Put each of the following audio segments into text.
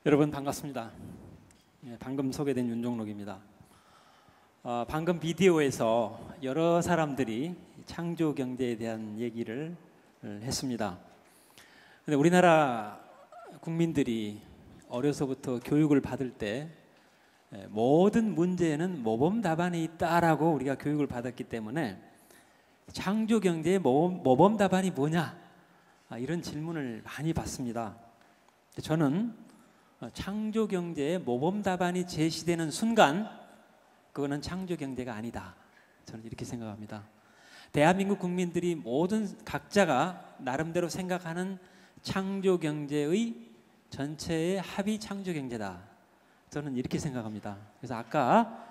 여러분 반갑습니다. 방금 소개된 윤종록입니다. 방금 비디오에서 여러 사람들이 창조 경제에 대한 얘기를 했습니다. 근데 우리나라 국민들이 어려서부터 교육을 받을 때 모든 문제에는 모범 답안이 있다라고 우리가 교육을 받았기 때문에 창조 경제의 모범 답안이 뭐냐 이런 질문을 많이 받습니다. 저는 창조 경제의 모범 답안이 제시되는 순간 그거는 창조 경제가 아니다. 저는 이렇게 생각합니다. 대한민국 국민들이 모든 각자가 나름대로 생각하는 창조 경제의 전체의 합의 창조 경제다. 저는 이렇게 생각합니다. 그래서 아까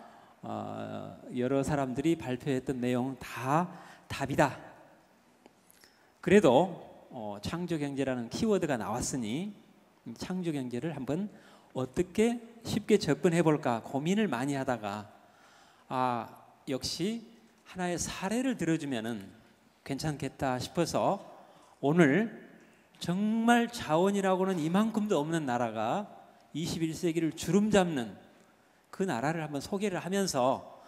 여러 사람들이 발표했던 내용 다 답이다. 그래도 창조 경제라는 키워드가 나왔으니 창조 경제를 한번 어떻게 쉽게 접근해 볼까 고민을 많이 하다가 역시 하나의 사례를 들어주면은 괜찮겠다 싶어서 오늘 정말 자원이라고는 이만큼도 없는 나라가 21세기를 주름잡는 그 나라를 한번 소개를 하면서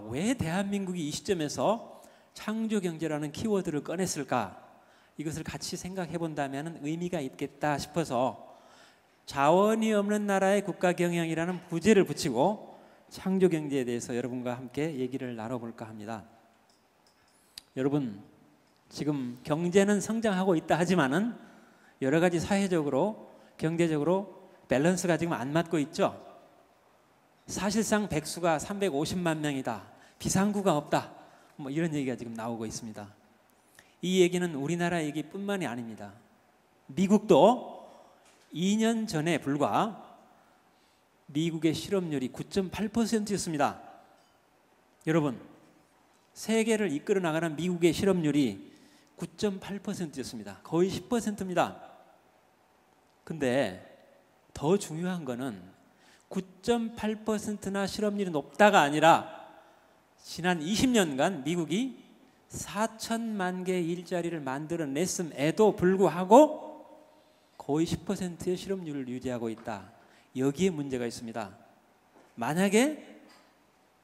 왜 대한민국이 이 시점에서 창조 경제라는 키워드를 꺼냈을까 이것을 같이 생각해 본다면 의미가 있겠다 싶어서 자원이 없는 나라의 국가 경영이라는 부제를 붙이고 창조 경제에 대해서 여러분과 함께 얘기를 나눠볼까 합니다. 여러분 지금 경제는 성장하고 있다 하지만은 여러 가지 사회적으로 경제적으로 밸런스가 지금 안 맞고 있죠. 사실상 백수가 350만 명이다. 비상구가 없다. 이런 얘기가 지금 나오고 있습니다. 이 얘기는 우리나라 얘기뿐만이 아닙니다. 미국도 2년 전에 불과 미국의 실업률이 9.8%였습니다. 여러분, 세계를 이끌어 나가는 미국의 실업률이 9.8%였습니다. 거의 10%입니다. 근데 더 중요한 거는 9.8%나 실업률이 높다가 아니라 지난 20년간 미국이 4천만 개의 일자리를 만들어냈음에도 불구하고 거의 10%의 실업률을 유지하고 있다. 여기에 문제가 있습니다. 만약에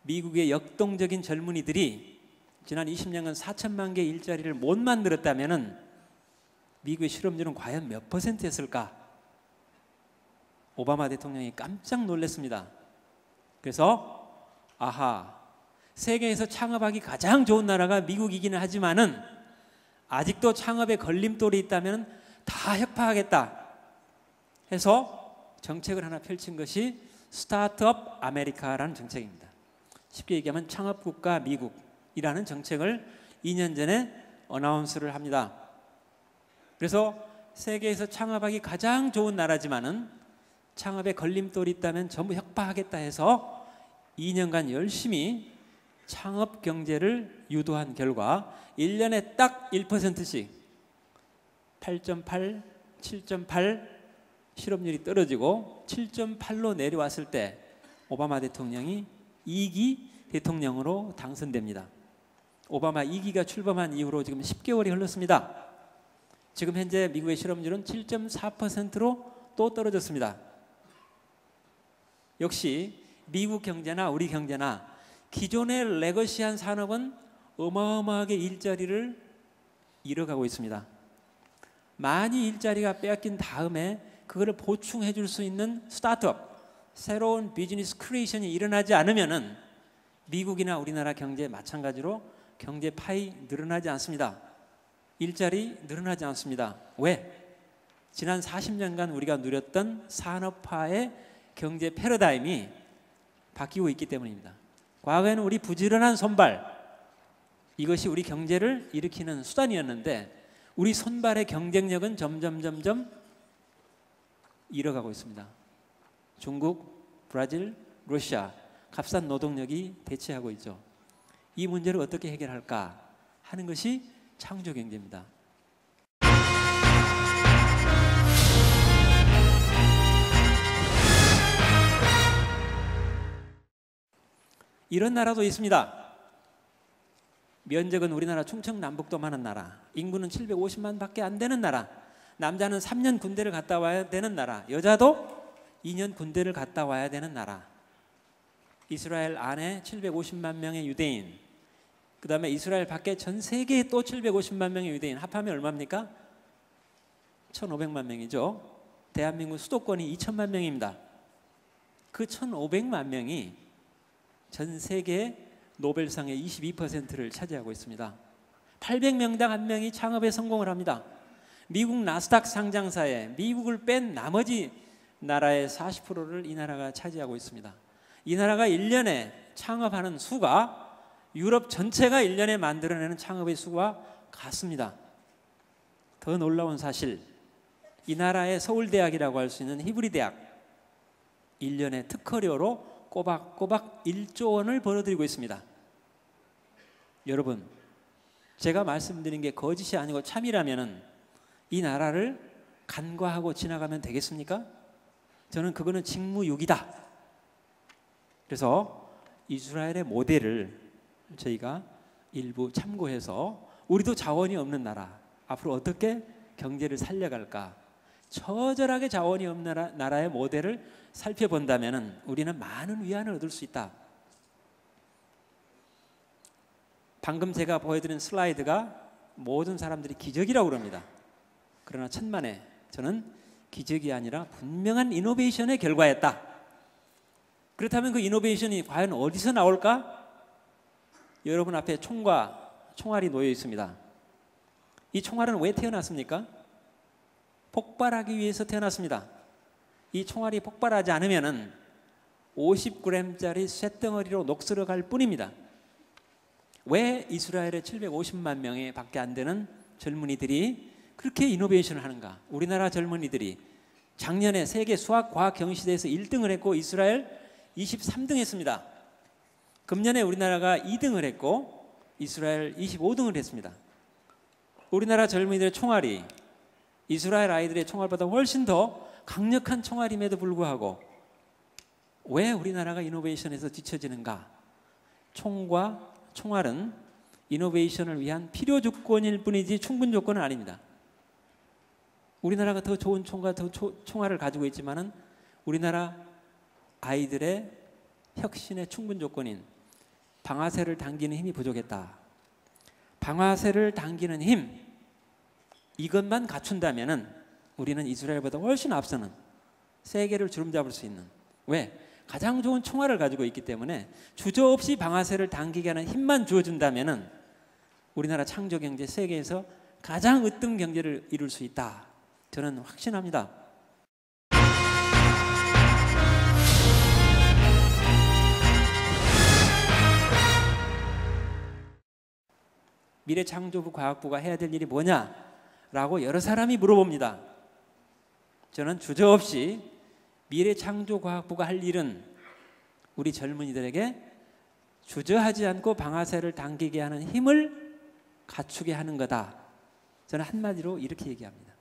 미국의 역동적인 젊은이들이 지난 20년간 4천만 개의 일자리를 못 만들었다면 미국의 실업률은 과연 몇 %였을까? 오바마 대통령이 깜짝 놀랐습니다. 그래서 세계에서 창업하기 가장 좋은 나라가 미국이기는 하지만은 아직도 창업에 걸림돌이 있다면 다 혁파하겠다 해서 정책을 하나 펼친 것이 스타트업 아메리카라는 정책입니다. 쉽게 얘기하면 창업국가 미국이라는 정책을 2년 전에 어나운스를 합니다. 그래서 세계에서 창업하기 가장 좋은 나라지만은 창업에 걸림돌이 있다면 전부 혁파하겠다 해서 2년간 열심히 창업 경제를 유도한 결과 1년에 딱 1%씩 8.8, 7.8 실업률이 떨어지고 7.8로 내려왔을 때 오바마 대통령이 2기 대통령으로 당선됩니다. 오바마 2기가 출범한 이후로 지금 10개월이 흘렀습니다. 지금 현재 미국의 실업률은 7.4%로 또 떨어졌습니다. 역시 미국 경제나 우리 경제나 기존의 레거시한 산업은 어마어마하게 일자리를 잃어가고 있습니다. 많이 일자리가 빼앗긴 다음에 그거를 보충해 줄 수 있는 스타트업, 새로운 비즈니스 크리에이션이 일어나지 않으면은 미국이나 우리나라 경제 마찬가지로 경제 파이 늘어나지 않습니다. 일자리 늘어나지 않습니다. 왜? 지난 40년간 우리가 누렸던 산업화의 경제 패러다임이 바뀌고 있기 때문입니다. 과거에는 우리 부지런한 손발, 이것이 우리 경제를 일으키는 수단이었는데 우리 손발의 경쟁력은 점점 잃어가고 있습니다. 중국, 브라질, 러시아 값싼 노동력이 대체하고 있죠. 이 문제를 어떻게 해결할까 하는 것이 창조 경제입니다. 이런 나라도 있습니다. 면적은 우리나라 충청남북도만한 나라, 인구는 750만 밖에 안 되는 나라, 남자는 3년 군대를 갔다 와야 되는 나라, 여자도 2년 군대를 갔다 와야 되는 나라. 이스라엘 안에 750만 명의 유대인, 그 다음에 이스라엘 밖에 전 세계에 또 750만 명의 유대인, 합하면 얼마입니까? 1500만 명이죠. 대한민국 수도권이 2000만 명입니다. 그 1500만 명이 전 세계 노벨상의 22%를 차지하고 있습니다. 800명당 1명이 창업에 성공을 합니다. 미국 나스닥 상장사에 미국을 뺀 나머지 나라의 40%를 이 나라가 차지하고 있습니다. 이 나라가 1년에 창업하는 수가 유럽 전체가 1년에 만들어내는 창업의 수와 같습니다. 더 놀라운 사실, 이 나라의 서울대학이라고 할 수 있는 히브리 대학 1년에 특허료로 꼬박꼬박 1조 원을 벌어들이고 있습니다. 여러분, 제가 말씀드린 게 거짓이 아니고 참이라면 이 나라를 간과하고 지나가면 되겠습니까? 저는 그거는 직무유기다. 그래서 이스라엘의 모델을 저희가 일부 참고해서 우리도 자원이 없는 나라, 앞으로 어떻게 경제를 살려갈까, 처절하게 자원이 없는 나라의 모델을 살펴본다면 우리는 많은 위안을 얻을 수 있다. 방금 제가 보여드린 슬라이드가 모든 사람들이 기적이라고 그럽니다. 그러나 천만에 저는 기적이 아니라 분명한 이노베이션의 결과였다. 그렇다면 그 이노베이션이 과연 어디서 나올까? 여러분 앞에 총과 총알이 놓여 있습니다. 이 총알은 왜 태어났습니까? 폭발하기 위해서 태어났습니다. 이 총알이 폭발하지 않으면 50g짜리 쇳덩어리로 녹슬어 갈 뿐입니다. 왜 이스라엘의 750만 명에 밖에 안 되는 젊은이들이 그렇게 이노베이션을 하는가? 우리나라 젊은이들이 작년에 세계 수학과학 경시대에서 1등을 했고 이스라엘 23등 했습니다. 금년에 우리나라가 2등을 했고 이스라엘 25등을 했습니다. 우리나라 젊은이들의 총알이 이스라엘 아이들의 총알보다 훨씬 더 강력한 총알임에도 불구하고 왜 우리나라가 이노베이션에서 뒤처지는가? 총과 총알은 이노베이션을 위한 필요 조건일 뿐이지 충분 조건은 아닙니다. 우리나라가 더 좋은 총과 더 총알을 가지고 있지만은 우리나라 아이들의 혁신의 충분 조건인 방아쇠를 당기는 힘이 부족했다. 방아쇠를 당기는 힘, 이것만 갖춘다면은 우리는 이스라엘보다 훨씬 앞서는 세계를 주름잡을 수 있는, 왜? 가장 좋은 총알을 가지고 있기 때문에 주저없이 방아쇠를 당기게 하는 힘만 주어준다면은 우리나라 창조경제 세계에서 가장 으뜸 경제를 이룰 수 있다. 저는 확신합니다. 미래창조부 과학부가 해야 될 일이 뭐냐라고 여러 사람이 물어봅니다. 저는 주저없이 미래창조과학부가 할 일은 우리 젊은이들에게 주저하지 않고 방아쇠를 당기게 하는 힘을 갖추게 하는 거다. 저는 한마디로 이렇게 얘기합니다.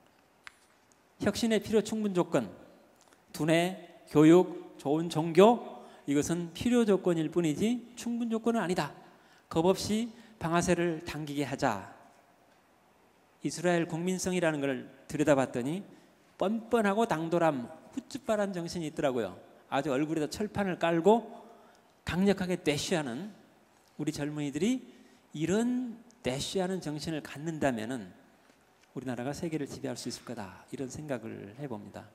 혁신의 필요 충분 조건, 두뇌, 교육, 좋은 종교, 이것은 필요 조건일 뿐이지 충분 조건은 아니다. 겁 없이 방아쇠를 당기게 하자. 이스라엘 국민성이라는 걸 들여다봤더니 뻔뻔하고 당돌함, 후춧바란 정신이 있더라고요. 아주 얼굴에다 철판을 깔고 강력하게 대쉬하는 우리 젊은이들이 이런 대쉬하는 정신을 갖는다면은 우리나라가 세계를 지배할 수 있을 거다. 이런 생각을 해봅니다.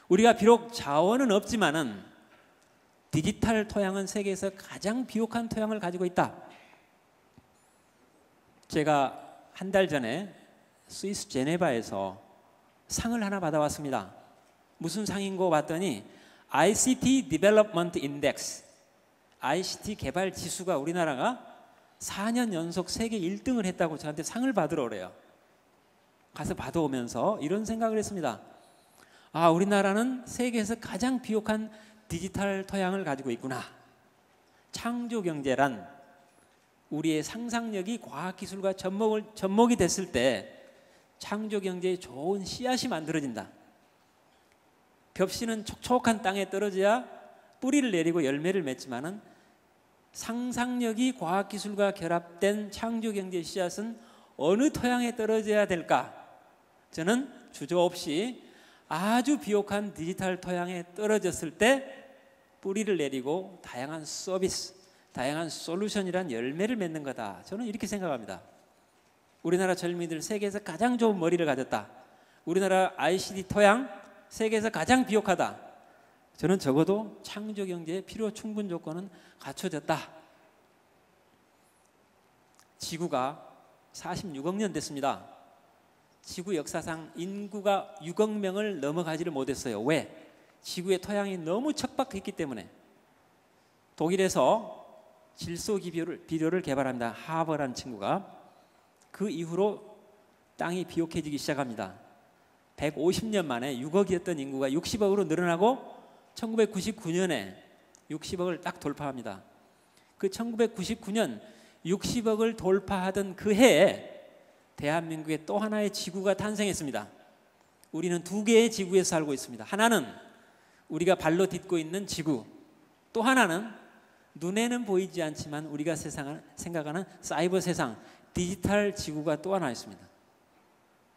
우리가 비록 자원은 없지만은 디지털 토양은 세계에서 가장 비옥한 토양을 가지고 있다. 제가 한 달 전에 스위스 제네바에서 상을 하나 받아왔습니다. 무슨 상인고 봤더니 ICT Development Index, ICT 개발 지수가 우리나라가 4년 연속 세계 1등을 했다고 저한테 상을 받으러 오래요. 가서 받아오면서 이런 생각을 했습니다. 아, 우리나라는 세계에서 가장 비옥한 디지털 토양을 가지고 있구나. 창조경제란 우리의 상상력이 과학기술과 접목이 됐을 때 창조경제의 좋은 씨앗이 만들어진다. 벽씨는 촉촉한 땅에 떨어져야 뿌리를 내리고 열매를 맺지만은 상상력이 과학기술과 결합된 창조경제의 씨앗은 어느 토양에 떨어져야 될까? 저는 주저없이 아주 비옥한 디지털 토양에 떨어졌을 때 뿌리를 내리고 다양한 서비스, 다양한 솔루션이란 열매를 맺는 거다. 저는 이렇게 생각합니다. 우리나라 젊은이들 세계에서 가장 좋은 머리를 가졌다. 우리나라 ICT 토양 세계에서 가장 비옥하다. 저는 적어도 창조 경제의 필요 충분 조건은 갖춰졌다. 지구가 46억 년 됐습니다. 지구 역사상 인구가 6억 명을 넘어가지를 못했어요. 왜? 지구의 토양이 너무 척박했기 때문에. 독일에서 질소기 비료를 개발합니다. 하버라는 친구가. 그 이후로 땅이 비옥해지기 시작합니다. 150년 만에 6억이었던 인구가 60억으로 늘어나고 1999년에 60억을 딱 돌파합니다. 그 1999년 60억을 돌파하던 그 해에 대한민국에 또 하나의 지구가 탄생했습니다. 우리는 두 개의 지구에서 살고 있습니다. 하나는 우리가 발로 딛고 있는 지구, 또 하나는 눈에는 보이지 않지만 우리가 세상을 생각하는 사이버 세상, 디지털 지구가 또 하나 있습니다.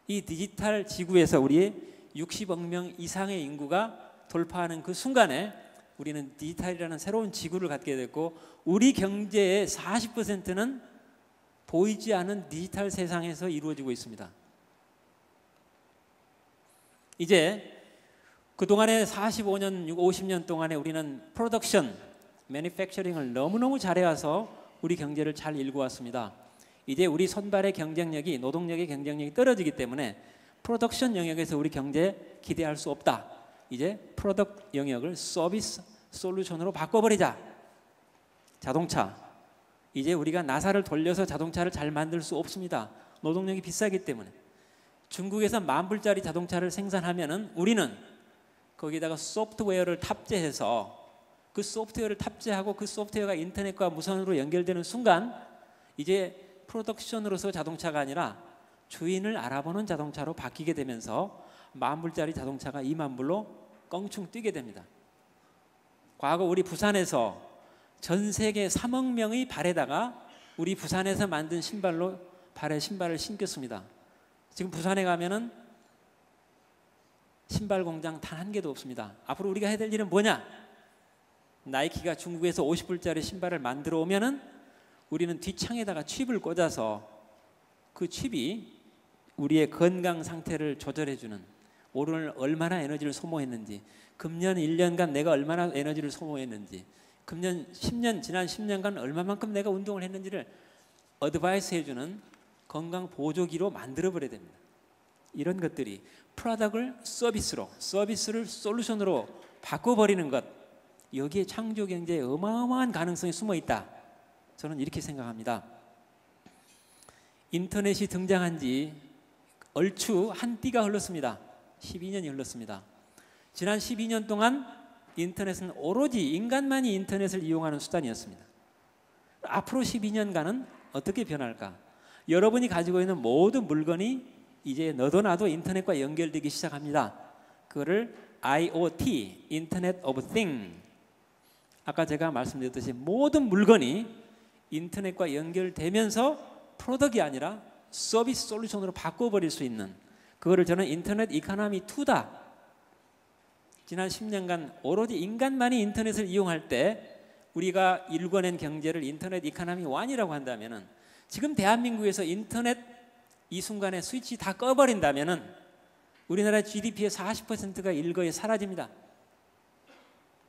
이 디지털 지구에서 우리의 60억 명 이상의 인구가 돌파하는 그 순간에 우리는 디지털이라는 새로운 지구를 갖게 됐고, 우리 경제의 40%는 보이지 않은 디지털 세상에서 이루어지고 있습니다. 이제 그동안에 45년, 50년 동안에 우리는 프로덕션, 매니팩처링을 너무너무 잘해와서 우리 경제를 잘 일구었습니다. 이제 우리 손발의 경쟁력이, 노동력의 경쟁력이 떨어지기 때문에 프로덕션 영역에서 우리 경제에 기대할 수 없다. 이제 프로덕트 영역을 서비스 솔루션으로 바꿔버리자. 자동차, 이제 우리가 나사를 돌려서 자동차를 잘 만들 수 없습니다. 노동력이 비싸기 때문에. 중국에서 10,000불짜리 자동차를 생산하면은 우리는 거기다가 소프트웨어를 탑재해서 그 소프트웨어를 탑재하고 그 소프트웨어가 인터넷과 무선으로 연결되는 순간 이제 프로덕션으로서 자동차가 아니라 주인을 알아보는 자동차로 바뀌게 되면서 10,000불짜리 자동차가 20,000불로 껑충 뛰게 됩니다. 과거 우리 부산에서 전 세계 3억 명의 발에다가 우리 부산에서 만든 신발로 발에 신발을 신겼습니다. 지금 부산에 가면은 신발 공장 단 한 개도 없습니다. 앞으로 우리가 해야 될 일은 뭐냐? 나이키가 중국에서 50불짜리 신발을 만들어 오면은 우리는 뒷창에다가 칩을 꽂아서 그 칩이 우리의 건강 상태를 조절해주는, 오늘 얼마나 에너지를 소모했는지, 금년 1년간 내가 얼마나 에너지를 소모했는지, 금년 10년, 지난 10년간 얼마만큼 내가 운동을 했는지를 어드바이스 해주는 건강 보조기로 만들어버려야 됩니다. 이런 것들이 프로덕트를 서비스로, 서비스를 솔루션으로 바꿔버리는 것, 여기에 창조 경제에 어마어마한 가능성이 숨어 있다. 저는 이렇게 생각합니다. 인터넷이 등장한 지 얼추 한 띠가 흘렀습니다. 12년이 흘렀습니다. 지난 12년 동안 인터넷은 오로지 인간만이 인터넷을 이용하는 수단이었습니다. 앞으로 12년간은 어떻게 변할까? 여러분이 가지고 있는 모든 물건이 이제 너도 나도 인터넷과 연결되기 시작합니다. 그거를 IoT, Internet of Things. 아까 제가 말씀드렸듯이 모든 물건이 인터넷과 연결되면서 프로덕트가 아니라 서비스 솔루션으로 바꿔버릴 수 있는, 그거를 저는 인터넷 이코노미 2다. 지난 10년간 오로지 인간만이 인터넷을 이용할 때 우리가 일궈낸 경제를 인터넷 이코노미 1이라고 한다면은, 지금 대한민국에서 인터넷 이 순간에 스위치 다 꺼버린다면은 우리나라 GDP의 40%가 일거에 사라집니다.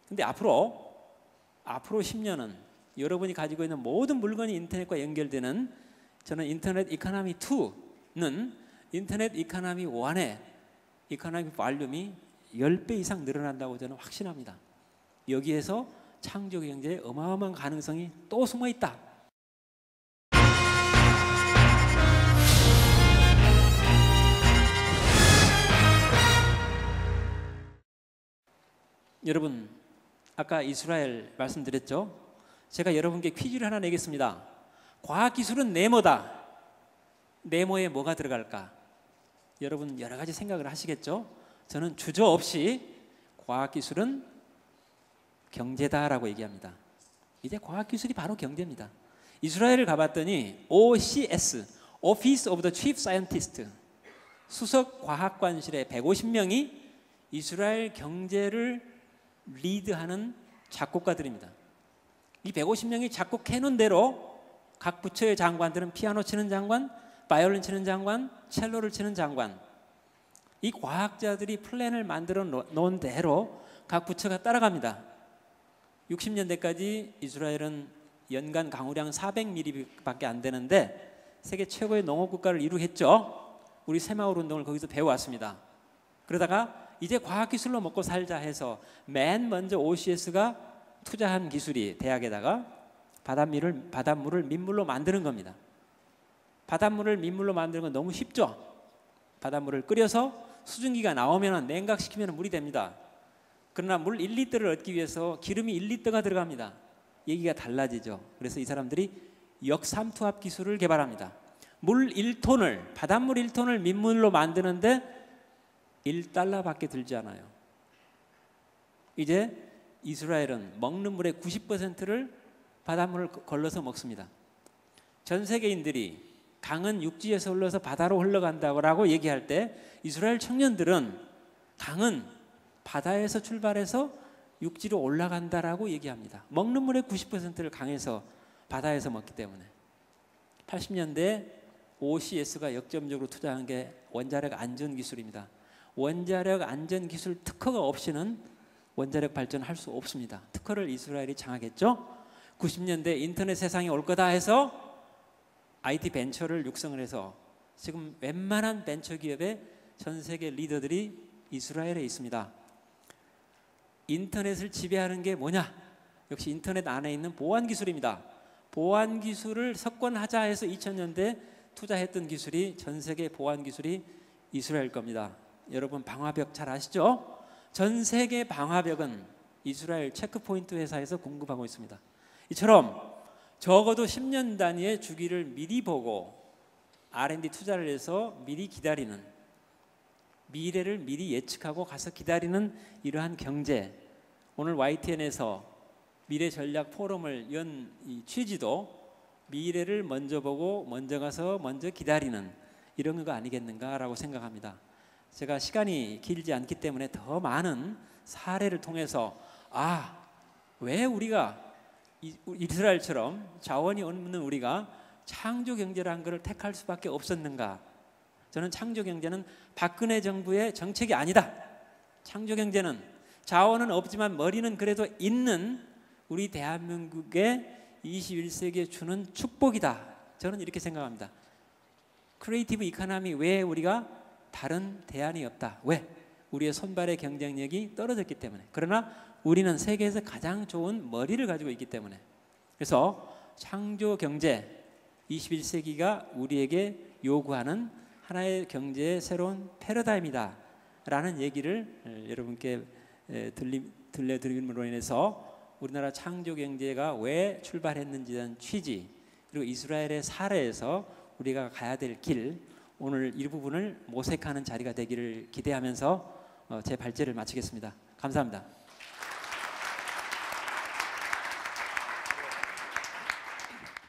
근데 앞으로 10년은 여러분이 가지고 있는 모든 물건이 인터넷과 연결되는, 저는 인터넷 이코노미 2는 인터넷 이코노미 1의 이코노믹 볼륨이 10배 이상 늘어난다고 저는 확신합니다. 여기에서 창조 경제의 어마어마한 가능성이 또 숨어 있다. 여러분, 아까 이스라엘 말씀드렸죠? 제가 여러분께 퀴즈를 하나 내겠습니다. 과학기술은 네모다. 네모에 뭐가 들어갈까? 여러분 여러 가지 생각을 하시겠죠? 저는 주저없이 과학기술은 경제다라고 얘기합니다. 이제 과학기술이 바로 경제입니다. 이스라엘을 가봤더니 OCS, Office of the Chief Scientist, 수석 과학관실에 150명이 이스라엘 경제를 리드하는 작곡가들입니다. 이 150명이 작곡해 놓은 대로 각 부처의 장관들은 피아노 치는 장관, 바이올린 치는 장관, 첼로를 치는 장관, 이 과학자들이 플랜을 만들어 놓은 대로 각 부처가 따라갑니다. 60년대까지 이스라엘은 연간 강우량 400ml밖에 안 되는데 세계 최고의 농업 국가를 이루했죠. 우리 새마을 운동을 거기서 배워왔습니다. 그러다가 이제 과학기술로 먹고 살자 해서 맨 먼저 OCS가 투자한 기술이 대학에다가 바닷물을 민물로 만드는 겁니다. 바닷물을 민물로 만드는 건 너무 쉽죠. 바닷물을 끓여서 수증기가 나오면 냉각시키면 물이 됩니다. 그러나 물 1리터를 얻기 위해서 기름이 1리터가 들어갑니다. 얘기가 달라지죠. 그래서 이 사람들이 역삼투압 기술을 개발합니다. 바닷물 1톤을 민물로 만드는데 $1밖에 들지 않아요. 이제 이스라엘은 먹는 물의 90%를 바닷물을 걸러서 먹습니다. 전 세계인들이 강은 육지에서 흘러서 바다로 흘러간다고 얘기할 때 이스라엘 청년들은 강은 바다에서 출발해서 육지로 올라간다라고 얘기합니다. 먹는 물의 90%를 강에서 바다에서 먹기 때문에. 80년대 OCS가 역점적으로 투자한 게 원자력 안전 기술입니다. 원자력 안전 기술 특허가 없이는 원자력 발전할 수 없습니다. 특허를 이스라엘이 장악했죠. 90년대 인터넷 세상이 올 거다 해서 IT 벤처를 육성을 해서 지금 웬만한 벤처 기업의 전 세계 리더들이 이스라엘에 있습니다. 인터넷을 지배하는 게 뭐냐? 역시 인터넷 안에 있는 보안 기술입니다. 보안 기술을 석권하자 해서 2000년대 투자했던 기술이, 전 세계 보안 기술이 이스라엘 겁니다. 여러분 방화벽 잘 아시죠? 전 세계 방화벽은 이스라엘 체크포인트 회사에서 공급하고 있습니다. 이처럼 적어도 10년 단위의 주기를 미리 보고 R&D 투자를 해서 미리 기다리는, 미래를 미리 예측하고 가서 기다리는 이러한 경제, 오늘 YTN에서 미래 전략 포럼을 연 이 취지도 미래를 먼저 보고 먼저 가서 먼저 기다리는 이런 거 아니겠는가라고 생각합니다. 제가 시간이 길지 않기 때문에 더 많은 사례를 통해서 왜 우리가 이스라엘처럼 자원이 없는 우리가 창조 경제라는 것을 택할 수밖에 없었는가. 저는 창조 경제는 박근혜 정부의 정책이 아니다. 창조 경제는 자원은 없지만 머리는 그래도 있는 우리 대한민국의 21세기에 주는 축복이다. 저는 이렇게 생각합니다. 크리에이티브 이코노미 외에 우리가 다른 대안이 없다. 왜? 우리의 손발의 경쟁력이 떨어졌기 때문에. 그러나 우리는 세계에서 가장 좋은 머리를 가지고 있기 때문에. 그래서 창조 경제 21세기가 우리에게 요구하는 하나의 경제의 새로운 패러다임이다 라는 얘기를 여러분께 들려드림으로 인해서 우리나라 창조 경제가 왜 출발했는지에 대한 취지, 그리고 이스라엘의 사례에서 우리가 가야 될 길, 오늘 일부분을 모색하는 자리가 되기를 기대하면서 제 발제를 마치겠습니다. 감사합니다.